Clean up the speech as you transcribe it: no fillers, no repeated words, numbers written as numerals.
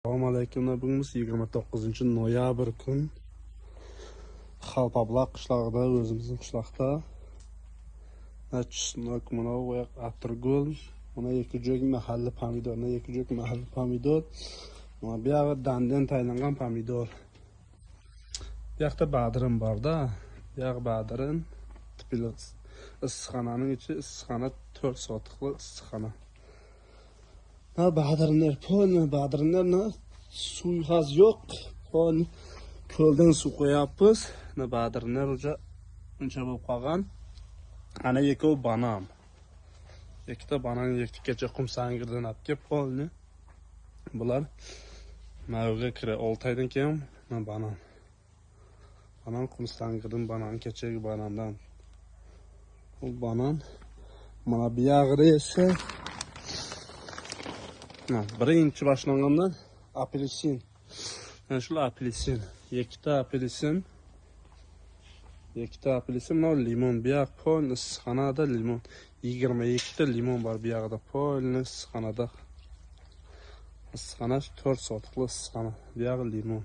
Assalomu alaykum. Bugun 29-noyabr kun. Xalpabloq qishlog'ida, o'zimizning qishloqda. Chusnok, mana bu atirgul, mana ikki jo'k mahalliy pomidor, mana ikki jo'k mahalliy pomidor. Mana bu yoqda dandan tayinlangan pomidor. Bu yoqda badrin bor-da. Bu yoq badrin tipli issiqxonaning ichi, issiqxona 4 soatli issiqxona. Badrinlar suv haz yo'q. Ko'ldan suv qo'yapmiz. Badrinlar uncha bo'lib qolgan. Ana ikkov banan. Ikkita banan, ikkitacha qum sangirdan olib kelib qoldi. Bular mavga kira 6 oydan keyin banan. Banan qum sangirdan banan, kechagi banandan. Bu banan. Mana bu yog'ida esa birinchi boshlangandan apelsin. Mana shu apelsin. Ikkita apelsin. Mana limon. Bu yoq polni issiqxonada limon. 22 ta limon bor bu yoqda. Polni issiqxonada. Issiqxona 4 soatli issiqxona. Bu yoq limon.